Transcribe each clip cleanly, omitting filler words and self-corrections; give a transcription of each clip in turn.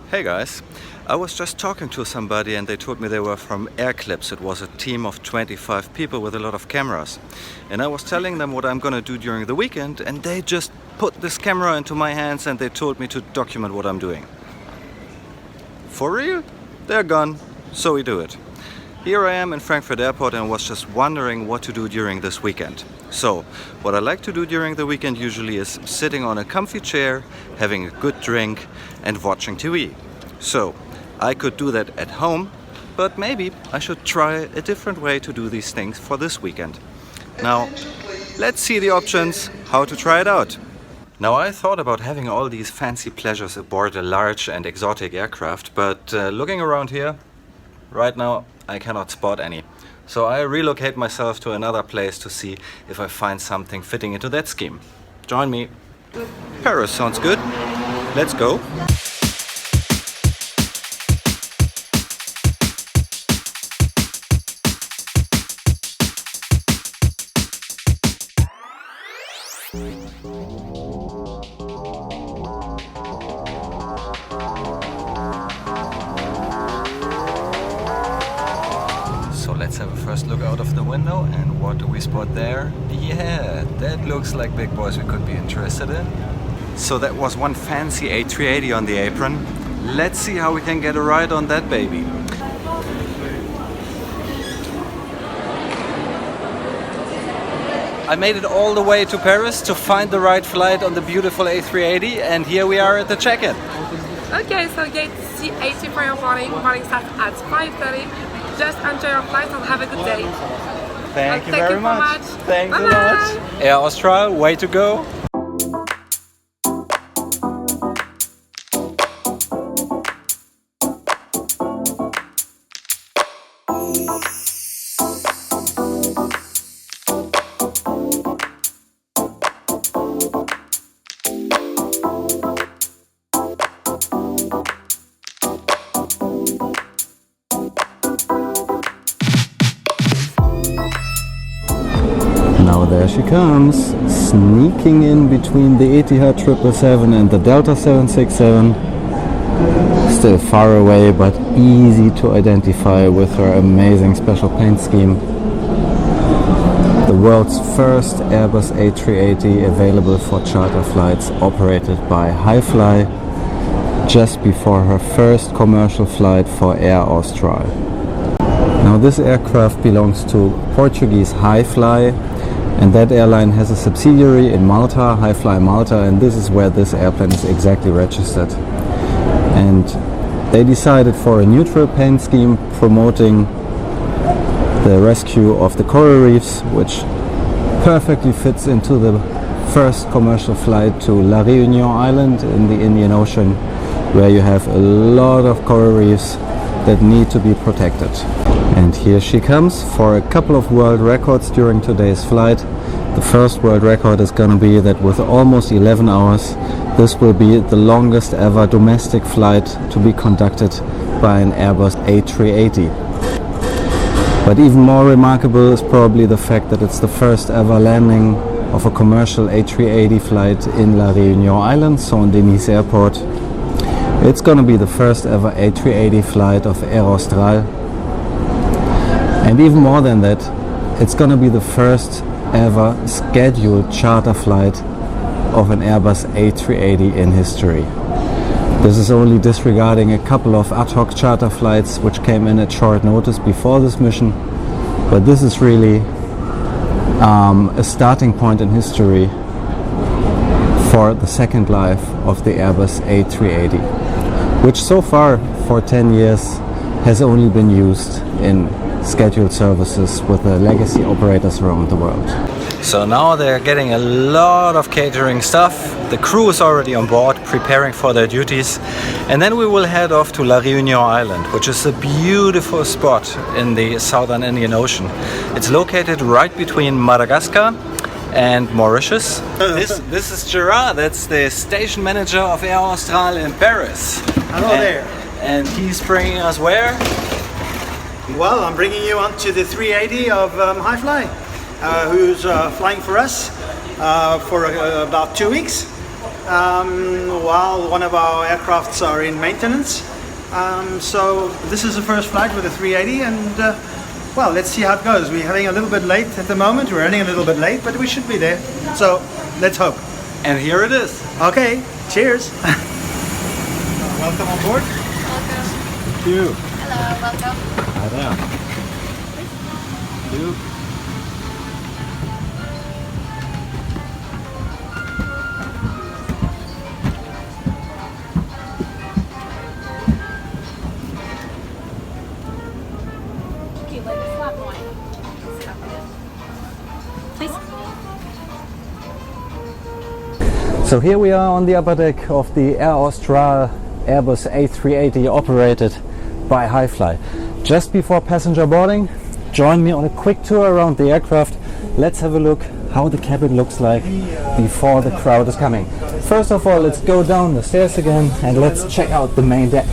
Hey guys, I was just talking to somebody and they told me they were from AirClips. It was a team of 25 people with a lot of cameras. And I was telling them what I'm gonna do during the weekend and they just put this camera into my hands and they told me to document what I'm doing. For real? They're gone, so we do it. Here I am in Frankfurt Airport and was just wondering what to do during this weekend. So, what I like to do during the weekend usually is sitting on a comfy chair, having a good drink and watching TV. So, I could do that at home, but maybe I should try a different way to do these things for this weekend. Now, let's see the options, how to try it out. Now, I thought about having all these fancy pleasures aboard a large and exotic aircraft, but looking around here, right now I cannot spot any. So I relocate myself to another place to see if I find something fitting into that scheme. Join me. Paris sounds good. Let's go. So let's have a first look out of the window, and what do we spot there? Yeah, that looks like big boys we could be interested in. So that was one fancy A380 on the apron. Let's see how we can get a ride on that baby. I made it all the way to Paris to find the right flight on the beautiful A380, and here we are at the check-in. Okay, so gate C80 for your boarding. Boarding starts at 5:30. Just enjoy your flight and have a good day. Thank you very much. Thanks Bye a lot. Air Austral, way to go. Now there she comes, sneaking in between the Etihad 777 and the Delta 767. Still far away, but easy to identify with her amazing special paint scheme. The world's first Airbus A380 available for charter flights, operated by Hi-Fly, just before her first commercial flight for Air Austral. Now this aircraft belongs to Portuguese Hi-Fly, and that airline has a subsidiary in Malta, Hi-Fly Malta, and this is where this airplane is exactly registered. And they decided for a neutral paint scheme promoting the rescue of the coral reefs, which perfectly fits into the first commercial flight to La Réunion Island in the Indian Ocean, where you have a lot of coral reefs that need to be protected. And here she comes for a couple of world records during today's flight. The first world record is going to be that with almost 11 hours, this will be the longest ever domestic flight to be conducted by an Airbus A380. But even more remarkable is probably the fact that it's the first ever landing of a commercial A380 flight in La Réunion Island, so in Danish Airport. It's going to be the first ever A380 flight of Air Austral. And even more than that, it's going to be the first ever scheduled charter flight of an Airbus A380 in history. This is only disregarding a couple of ad hoc charter flights which came in at short notice before this mission, but this is really a starting point in history for the second life of the Airbus A380, which so far for 10 years has only been used in scheduled services with the legacy operators around the world. So now they're getting a lot of catering stuff. The crew is already on board, preparing for their duties. And then we will head off to La Réunion Island, which is a beautiful spot in the southern Indian Ocean. It's located right between Madagascar and Mauritius. This is Gerard, that's the station manager of Air Austral in Paris. Hello there. And he's bringing us where? Well, I'm bringing you onto the 380 of Hi-Fly, who's flying for us for about 2 weeks. while one of our aircrafts are in maintenance. So this is the first flight with the 380, and well, let's see how it goes. We're having a little bit late at the moment. We're running a little bit late, but we should be there. So let's hope. And here it is. Okay, cheers. Welcome on board. Welcome. Thank you. Hello, welcome. Hi there. Thank you. Okay, let me slap one. Please. So here we are on the upper deck of the Austral Airbus A380 operated by Hi-Fly. Just before passenger boarding, join me on a quick tour around the aircraft. Let's have a look how the cabin looks like before the crowd is coming. First of all, let's go down the stairs again and let's check out the main deck.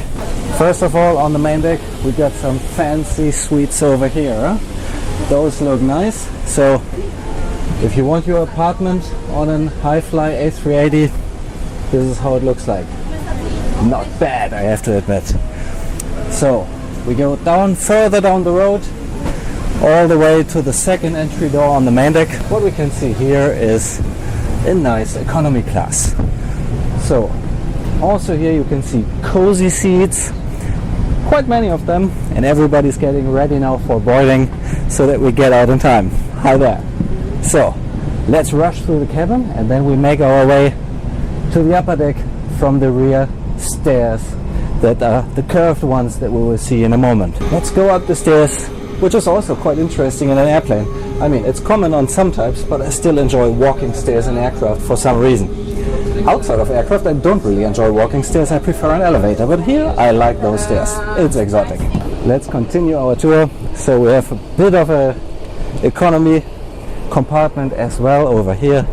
First of all, on the main deck we got some fancy suites over here. Those look nice. So if you want your apartment on an Hi-Fly A380, this is how it looks like. Not bad, I have to admit. So we go down further down the road, all the way to the second entry door on the main deck. What we can see here is a nice economy class. So also here you can see cozy seats, quite many of them, and everybody's getting ready now for boarding so that we get out in time. Hi there. So let's rush through the cabin and then we make our way to the upper deck from the rear stairs that are the curved ones that we will see in a moment. Let's go up the stairs, which is also quite interesting in an airplane. I mean, it's common on some types, but I still enjoy walking stairs in aircraft for some reason. Outside of aircraft, I don't really enjoy walking stairs. I prefer an elevator, but here I like those stairs. It's exotic. Let's continue our tour. So we have a bit of a economy compartment as well over here.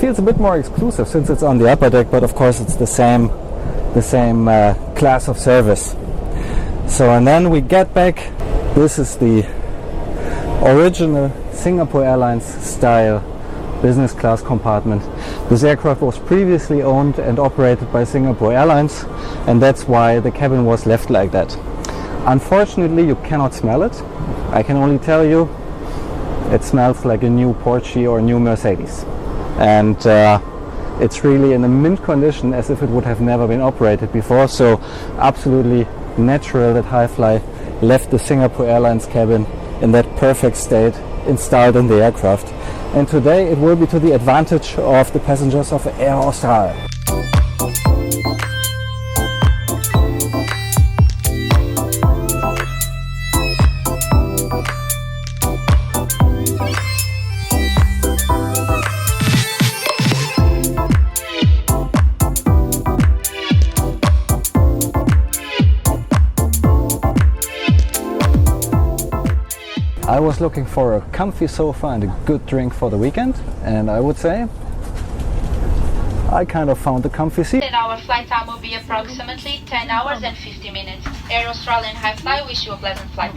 Feels a bit more exclusive since it's on the upper deck, but of course it's the same class of service. So and then we get back. This is the original Singapore Airlines style business class compartment. This aircraft was previously owned and operated by Singapore Airlines, and that's why the cabin was left like that. Unfortunately, you cannot smell it. I can only tell you it smells like a new Porsche or a new Mercedes. And it's really in a mint condition as if it would have never been operated before. So absolutely natural that Hi-Fly left the Singapore Airlines cabin in that perfect state installed in the aircraft. And today it will be to the advantage of the passengers of Air Austral. I was looking for a comfy sofa and a good drink for the weekend, and I would say I kind of found the comfy seat. Our flight time will be approximately 10 hours and 50 minutes. Air Austral and Hi-Fly wish you a pleasant flight.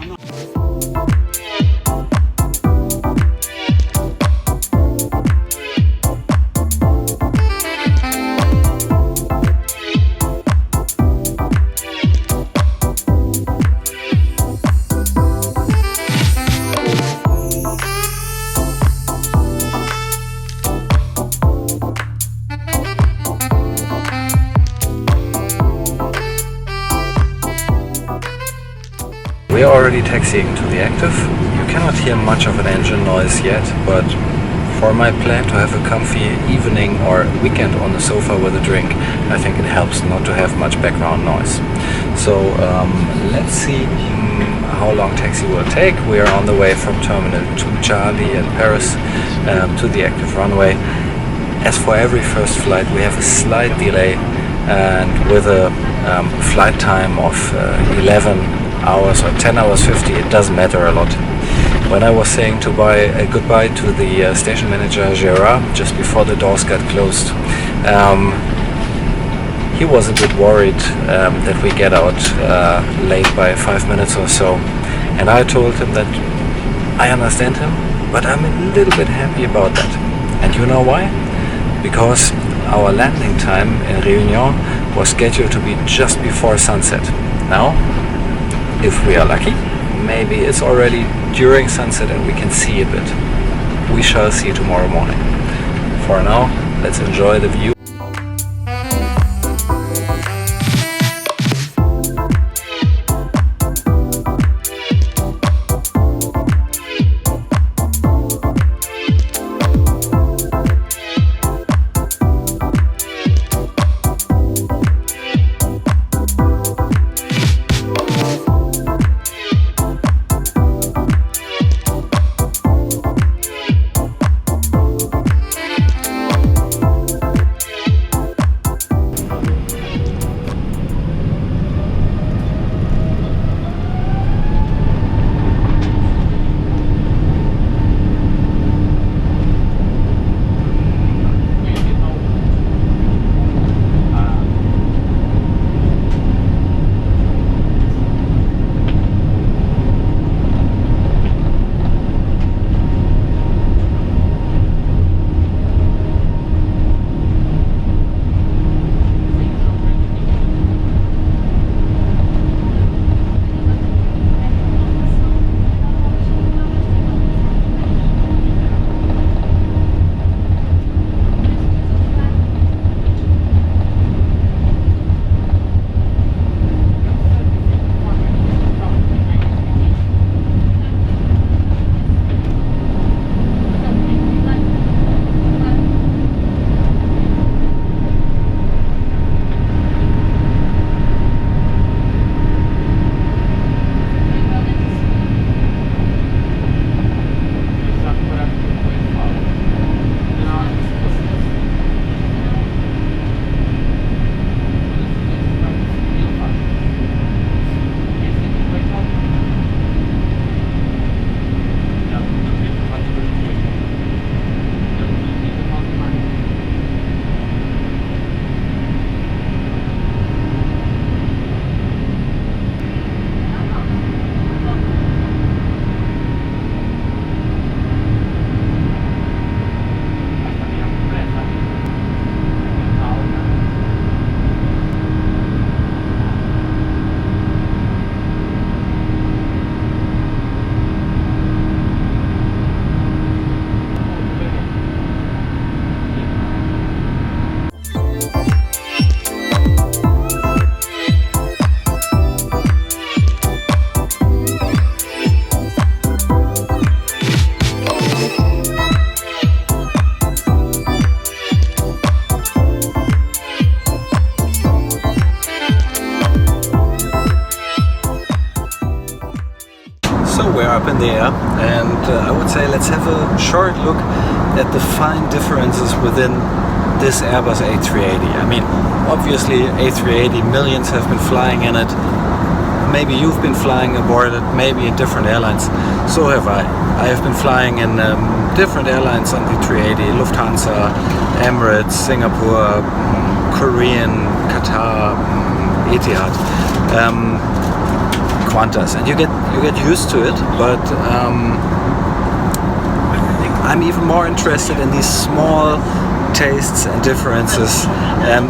We are already taxiing to the active. You cannot hear much of an engine noise yet, but for my plan to have a comfy evening or weekend on the sofa with a drink, I think it helps not to have much background noise. So let's see how long taxi will take. We are on the way from Terminal 2 Charlie in Paris to the active runway. As for every first flight, we have a slight delay, and with a flight time of 11 hours or 10 hours 50, it doesn't matter a lot. When I was saying goodbye to the station manager Gerard just before the doors got closed, he was a bit worried that we get out late by 5 minutes or so, and I told him that I understand him, but I'm a little bit happy about that. And you know why? Because our landing time in Réunion was scheduled to be just before sunset. Now, if we are lucky, maybe it's already during sunset and we can see a bit. We shall see tomorrow morning. For now, let's enjoy the view. Up in the air, and I would say let's have a short look at the fine differences within this Airbus A380. I mean, obviously A380, millions have been flying in it. Maybe you've been flying aboard it, maybe in different airlines. So have I. I have been flying in different airlines on the 380, Lufthansa, Emirates, Singapore, Korean, Qatar, Etihad. Qantas, and you get used to it, but I'm even more interested in these small tastes and differences,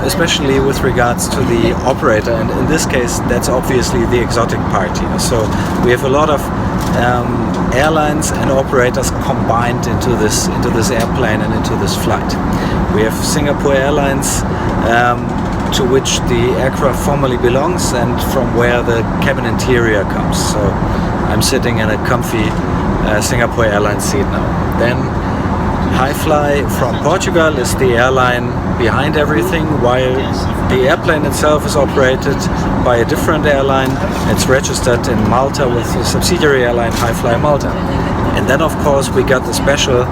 especially with regards to the operator, and in this case that's obviously the exotic part here. So we have a lot of airlines and operators combined into this airplane and into this flight. We have Singapore Airlines, to which the aircraft formally belongs and from where the cabin interior comes. So I'm sitting in a comfy Singapore Airlines seat now. Then Highfly from Portugal is the airline behind everything, while the airplane itself is operated by a different airline. It's registered in Malta with a subsidiary airline, Highfly Malta. And then of course we got the special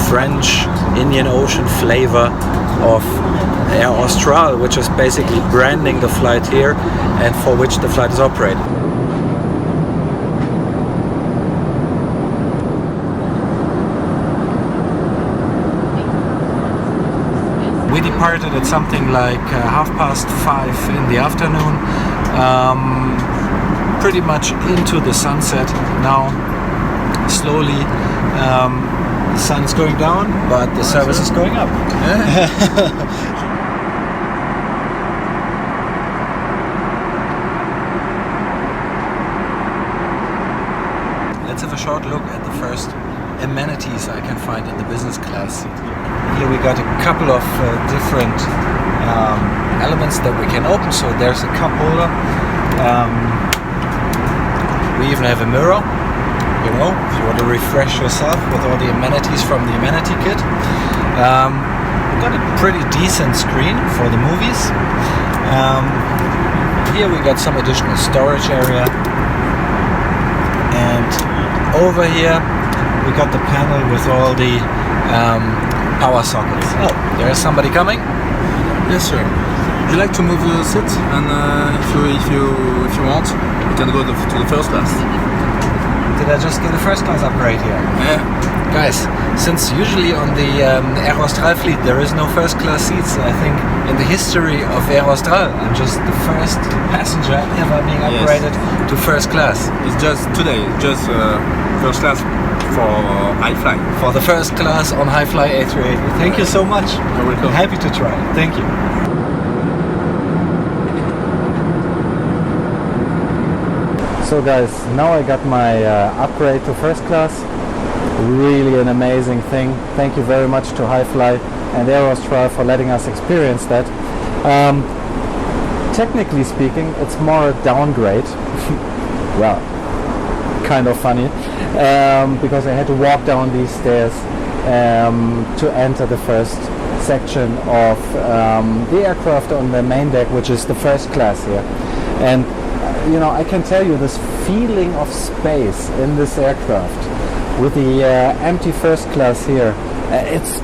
French Indian Ocean flavor of Air Austral, which is basically branding the flight here and for which the flight is operated. We departed at something like 5:30 in the afternoon, pretty much into the sunset now. Slowly, the sun is going down, but the service is going up. short look at the first amenities I can find in the business class seat. Here we got a couple of different elements that we can open. So there's a cup holder. We even have a mirror, you know, if you want to refresh yourself with all the amenities from the amenity kit. We've got a pretty decent screen for the movies. Here we got some additional storage area. And over here we got the panel with all the power sockets. Oh, there's somebody coming. Yes, sir. Would you like to move the seat? And if you want, you can go to the first class. Did I just get a first class upgrade here? Yeah. Guys, since usually on the Air Austral fleet there is no first class seats, I think in the history of Air Austral I'm just the first passenger ever being upgraded to first class. It's just today, just first class for high fly. For the first class on high fly A380. Thank you so much. You're welcome. I'm happy to try. Thank you. So guys, now I got my upgrade to first class. Really an amazing thing. Thank you very much to Highfly and Air Austral for letting us experience that. Technically speaking, it's more a downgrade. Well, kind of funny, because I had to walk down these stairs to enter the first section of the aircraft on the main deck, which is the first class here. And you know, I can tell you this feeling of space in this aircraft with the empty first class here, it's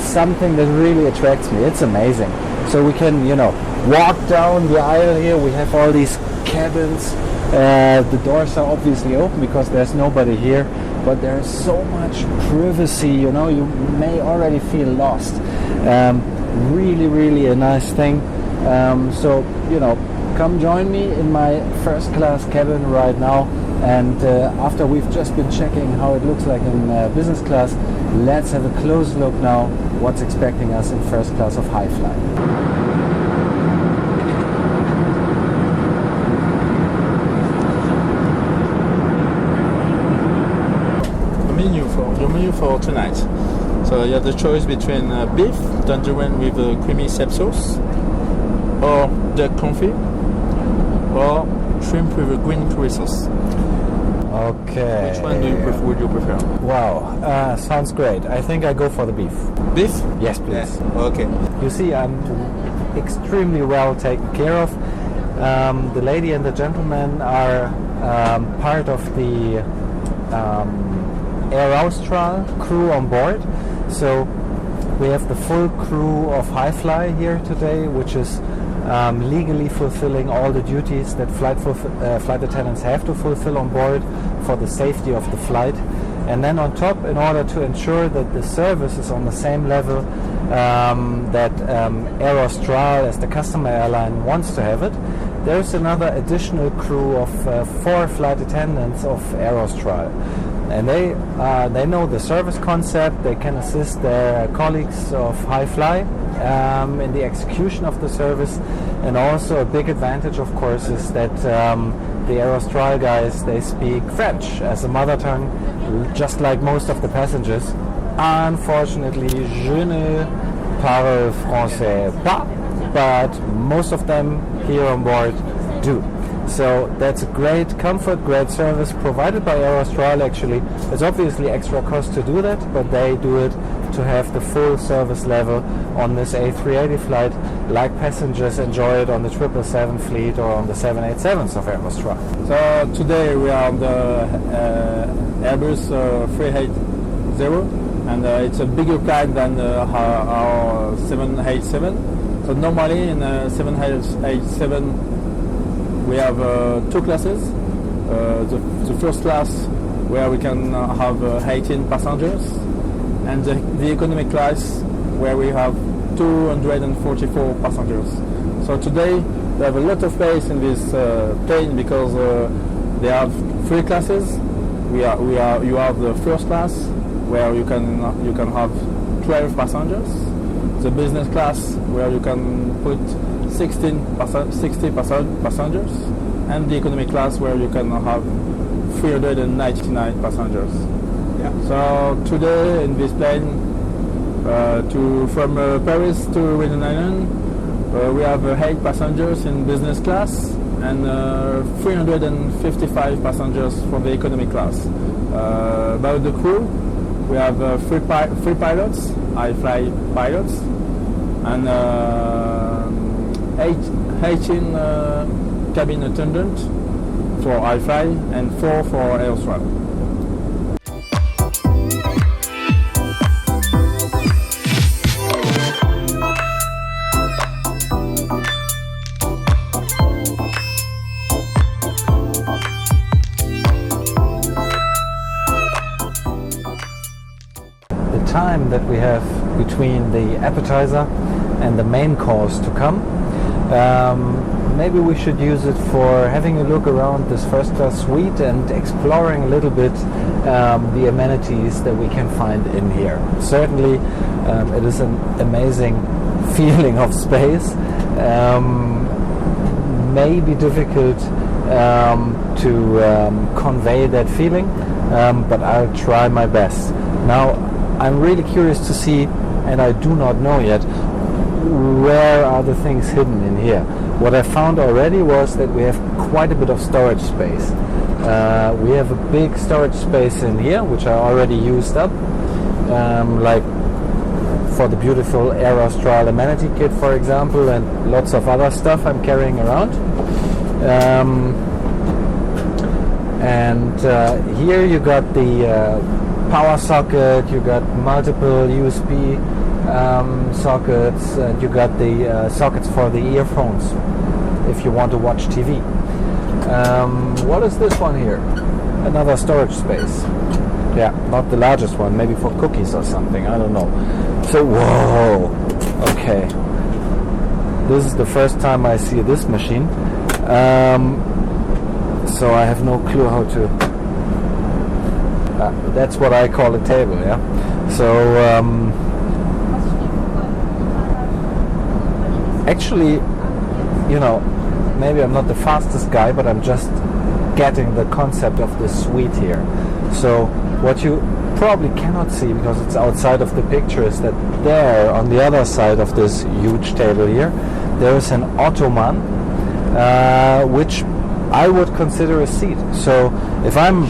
something that really attracts me. It's amazing. So we can, you know, walk down the aisle here. We have all these cabins. The doors are obviously open because there's nobody here, but there's so much privacy, you know, you may already feel lost. Really a nice thing. So, you know, come join me in my first class cabin right now, and after we've just been checking how it looks like in business class, let's have a close look now what's expecting us in first class of high fly. Your menu for tonight. So you have the choice between beef tangerine with creamy sap sauce, or duck confit, or shrimp with a green curry sauce. Okay. Which one would you prefer? Wow, sounds great. I think I go for the beef. Beef? Yes, please. Yeah. Okay. You see, I'm extremely well taken care of. The lady and the gentleman are part of the Air Austral crew on board. So we have the full crew of Highfly here today, which is legally fulfilling all the duties that flight attendants have to fulfill on board for the safety of the flight. And then on top, in order to ensure that the service is on the same level that Air Austral as the customer airline wants to have it, there's another additional crew of 4 flight attendants of Air Austral. And they know the service concept. They can assist their colleagues of Highfly in the execution of the service. And also a big advantage, of course, is that the Air Austral guys, they speak French as a mother tongue, just like most of the passengers. Unfortunately, je ne parle français pas, but most of them here on board do. So that's a great comfort, great service provided by Air Austral. Actually, it's obviously extra cost to do that, but they do it to have the full service level on this A380 flight, like passengers enjoy it on the 777 fleet or on the 787s of Air Austral. So today we are on the Airbus A380, and it's a bigger plane than our 787. So normally in a 787 we have 2 classes. The first class where we can have 18 passengers, and the economy class where we have 244 passengers. So today we have a lot of space in this plane because they have 3 classes. You have the first class where you can have 12 passengers. The business class where you can put 60 passengers, and the economy class where you can have 399 passengers. Yeah. So today in this plane, from Paris to Réunion, we have 8 passengers in business class and 355 passengers for the economy class. About the crew, we have 3 pilots, high-fly pilots, and 18 cabin attendants for high-fly and 4 for Austral. Time that we have between the appetizer and the main course to come. Maybe we should use it for having a look around this first class suite and exploring a little bit the amenities that we can find in here. Certainly it is an amazing feeling of space. May be difficult to convey that feeling, but I'll try my best. Now I'm really curious to see, and I do not know yet, where are the things hidden in here. What I found already was that we have quite a bit of storage space. We have a big storage space in here, which I already used up, like for the beautiful Air Austral amenity kit, for example, and lots of other stuff I'm carrying around. Here you got the power socket, you got multiple USB sockets, and you got the sockets for the earphones if you want to watch TV. What is this one here? Another storage space. Yeah, not the largest one, maybe for cookies or something, I don't know. So, whoa, okay. This is the first time I see this machine. So I have no clue how to... that's what I call a table, yeah? So, actually, you know, maybe I'm not the fastest guy, but I'm just getting the concept of this suite here. So, what you probably cannot see, because it's outside of the picture, is that there, on the other side of this huge table here, there is an ottoman, which I would consider a seat. So, if I'm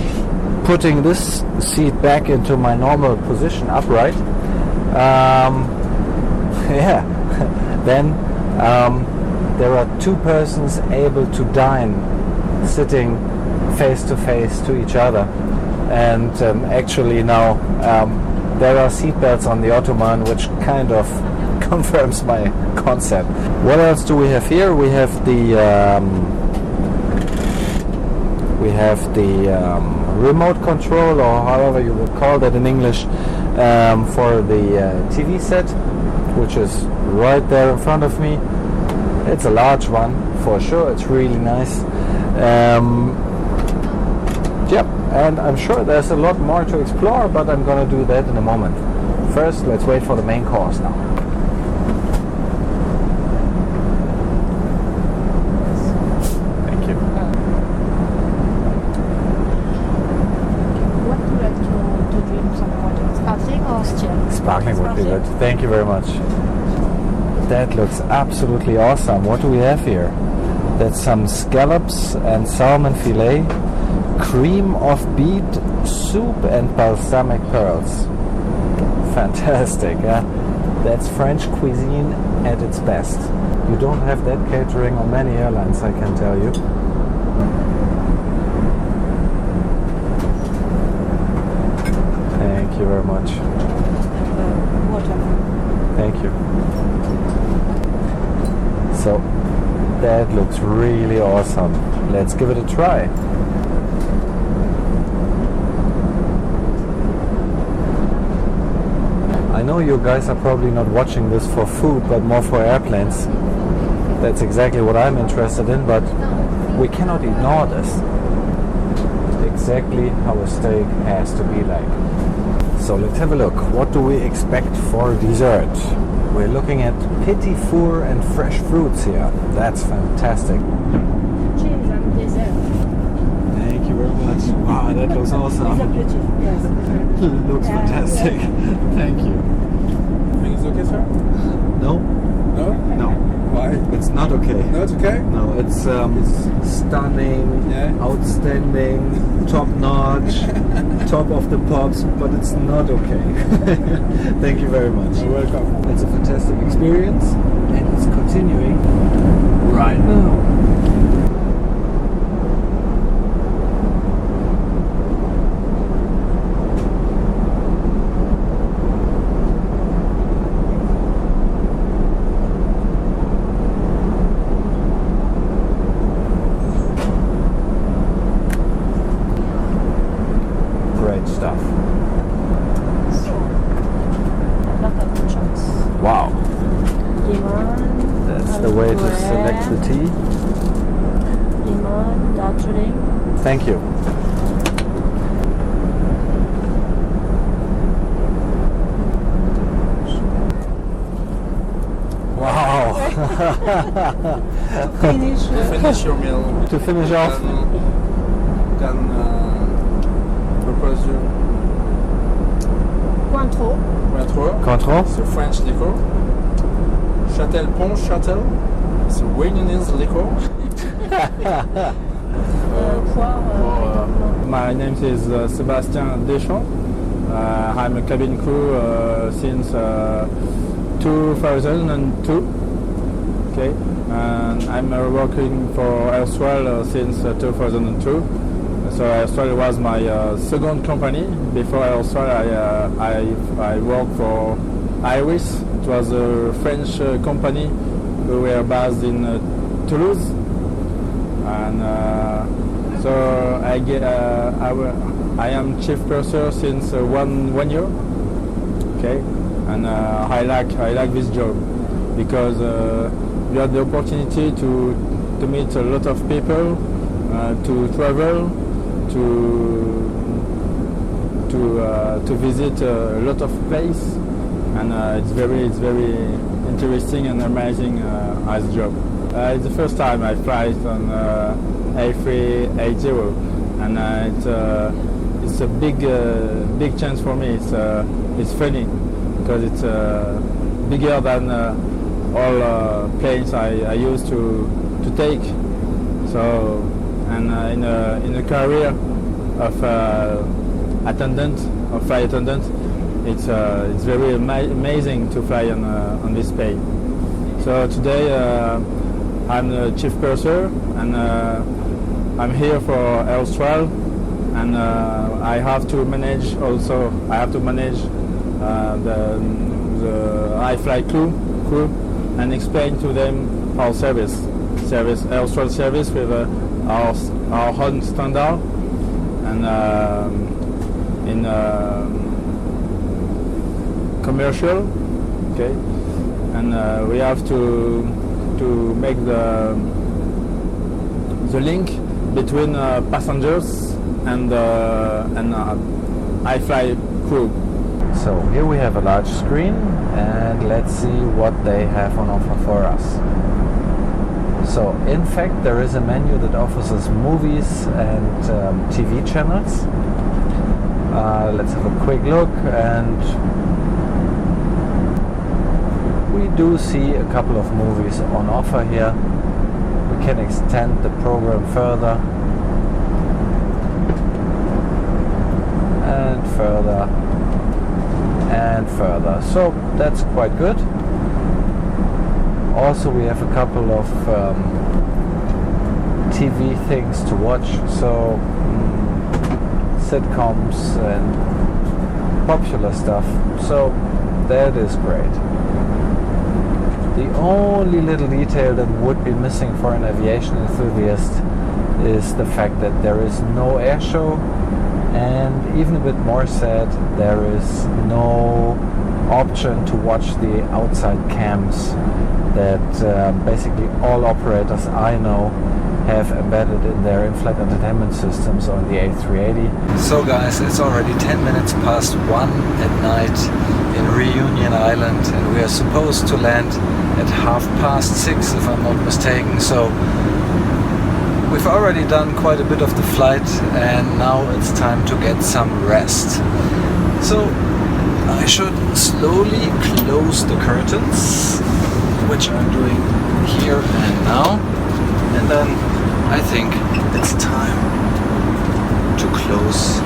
putting this seat back into my normal position upright, yeah, then there are 2 persons able to dine sitting face to face to each other. And actually now there are seat belts on the ottoman, which kind of confirms my concept. What else do we have here? We have the remote control, or however you would call that in English, for the TV set, which is right there in front of me. It's a large one for sure. It's really nice. Yep, and I'm sure there's a lot more to explore, but I'm gonna do that in a moment. First, let's wait for the main course now. Sparkling would be good. Thank you very much. That looks absolutely awesome. What do we have here? That's some scallops and salmon fillet, cream of beet soup and balsamic pearls. Fantastic, yeah? That's French cuisine at its best. You don't have that catering on many airlines, I can tell you. Thank you very much. Thank you. So that looks really awesome. Let's give it a try. I know you guys are probably not watching this for food, but more for airplanes. That's exactly what I'm interested in, but we cannot ignore this. Exactly how a steak has to be like. So let's have a look. What do we expect for dessert? We're looking at petit four and fresh fruits here. That's fantastic. Cheese and dessert. Thank you very much. Wow, that looks awesome. Looks fantastic. Thank you. Everything is okay, sir? No? No? No. Why? It's not okay. No, it's okay? No, it's stunning, Yeah. outstanding, top notch, top of the pops, but it's not okay. Thank you very much. You're welcome. It's a fantastic experience, and it's continuing right now. Great stuff. Wow. That's the way to select the tea. Lemon, Darjeeling. Thank you. Wow. Finish your meal. To finish off, Can propose you Cointreau. Cointreau. control. It's a French liquor. Châtel Pont Châtel. It's a Viennese liquor. Poire. My name is Sébastien Deschamps. I'm a cabin crew since 2002. Okay, and I'm working for Austral since 2002. So Austral was my second company. Before Austral, I worked for Airways. It was a French company who were based in Toulouse, and so I am chief purser since 1 year. Okay, and I like this job because you have the opportunity to meet a lot of people, to travel, to visit a lot of places, and it's very interesting and amazing as job. It's the first time I fly on A380, and it's a big chance for me. It's funny because it's bigger than all planes I used to take. So, and in a career of flight attendant, it's very amazing to fly on this plane. So today I'm the chief purser, and I'm here for Austral, and I have to manage the high flight crew and explain to them our service Austral service with our own standard, and in commercial, okay, and we have to make the link between passengers and high flight crew. So here we have a large screen, and let's see what they have on offer for us. So in fact there is a menu that offers us movies and TV channels. Let's have a quick look, and we do see a couple of movies on offer here. We can extend the program further and further and further, so that's quite good. Also we have a couple of TV things to watch, so sitcoms and popular stuff, so that is great. The only little detail that would be missing for an aviation enthusiast is the fact that there is no air show, and even a bit more sad, there is no option to watch the outside cams that basically all operators I know have embedded in their in-flight entertainment systems on the A380. So guys, it's already 10 minutes past 1 at night in Reunion Island, and we are supposed to land at 6:30 if I'm not mistaken. So we've already done quite a bit of the flight and now it's time to get some rest. So I should slowly close the curtains, which I'm doing here and now, and then I think it's time to close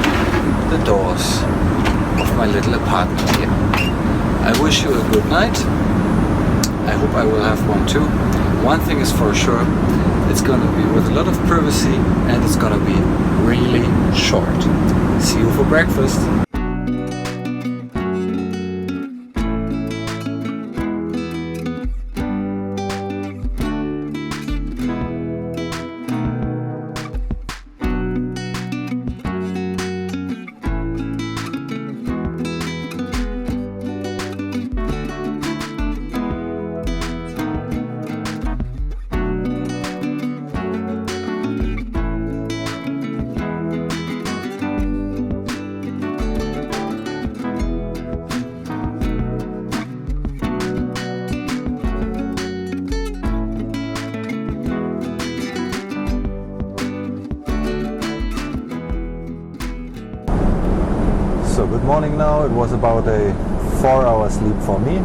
the doors of my little apartment here. I wish you a good night. I hope I will have one too. One thing is for sure, it's gonna be with a lot of privacy and it's gonna be really short. See you for breakfast. So good morning now. It was about a 4-hour sleep for me,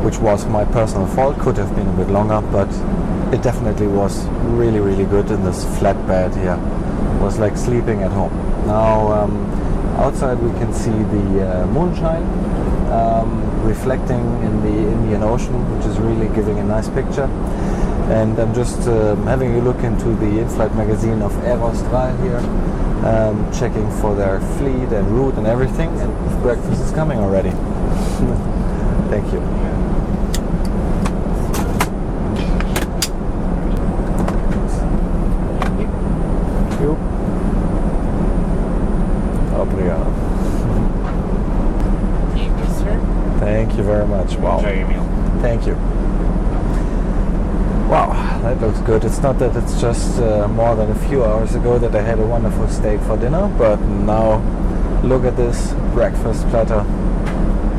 which was my personal fault. Could have been a bit longer, but it definitely was really, really good in this flat bed here. It was like sleeping at home. Now outside we can see the moonshine reflecting in the Indian Ocean, which is really giving a nice picture. And I'm just having a look into the in-flight magazine of Austral here, checking for their fleet and route and everything, and breakfast is coming already. Thank you. Thank you. Obrigado. Thank you very much. Wow. Enjoy your meal. Thank you. Wow, that looks good. It's not that it's just more than a few hours ago that I had a wonderful steak for dinner, but now look at this breakfast platter.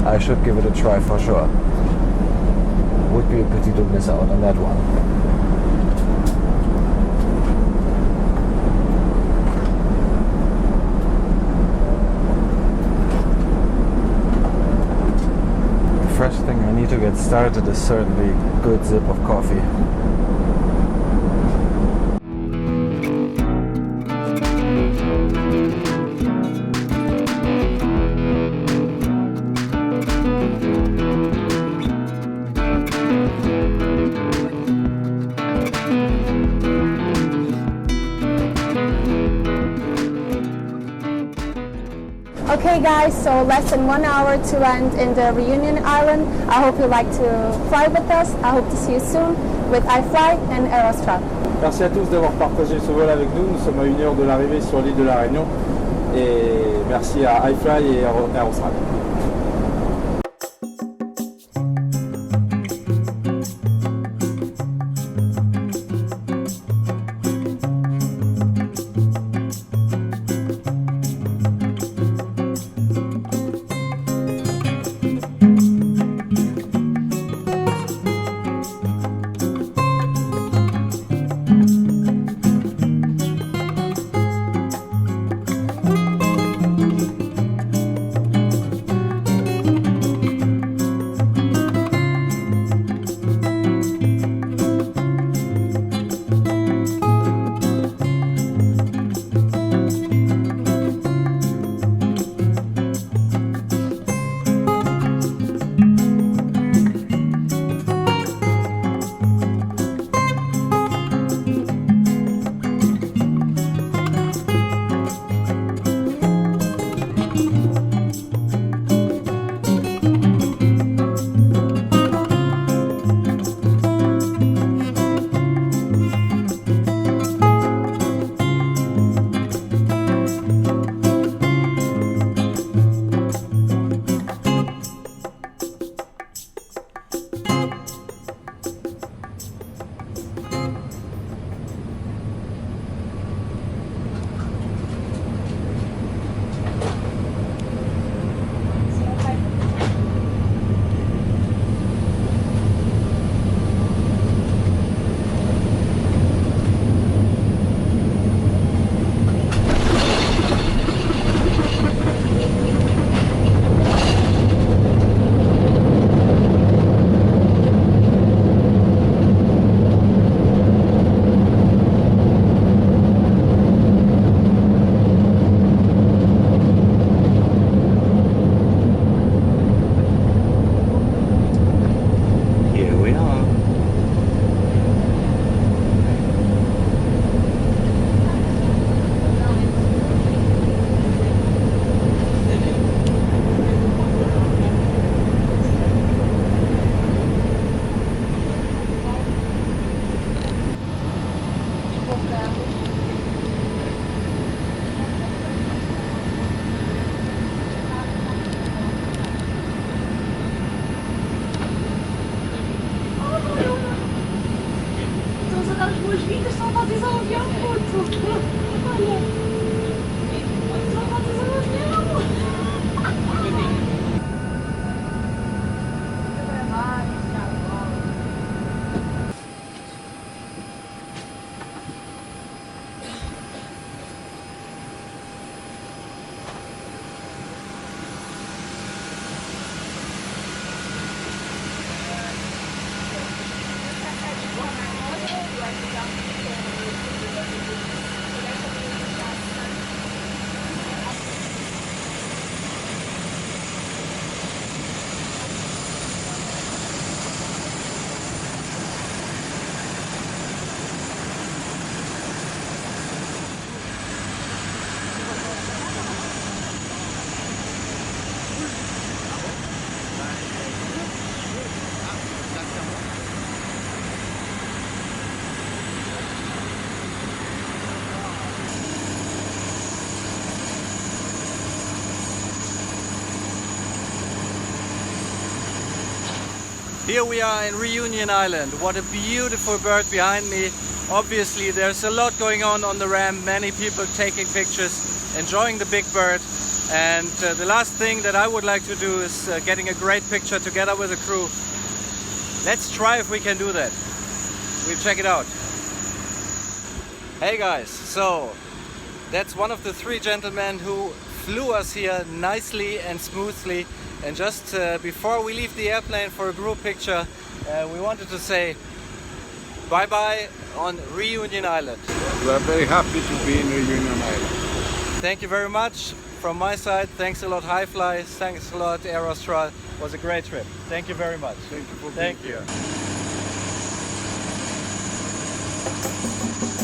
I should give it a try for sure. Would be a pity to miss out on that one. The first thing I need to get started is certainly a good sip of coffee. Okay guys, so less than 1 hour to land in the Reunion Island. I hope you like to fly with us. I hope to see you soon with iFly and Austral. Merci à tous d'avoir partagé ce vol avec nous. Nous sommes à 1 heure de l'arrivée sur l'île de la Réunion. Et merci à iFly et à Austral. we are. Here we are in Reunion Island. What a beautiful bird behind me. Obviously there's a lot going on the ramp, many people taking pictures, enjoying the big bird. And the last thing that I would like to do is getting a great picture together with the crew. Let's try if we can do that. We'll check it out. Hey guys, so that's one of the three gentlemen who flew us here nicely and smoothly. And just before we leave the airplane for a group picture, we wanted to say bye-bye on Reunion Island. We are very happy to be in Reunion Island. Thank you very much from my side. Thanks a lot, Highfly. Thanks a lot, Air Austral. It was a great trip. Thank you very much. Thank you for Thank being you. here.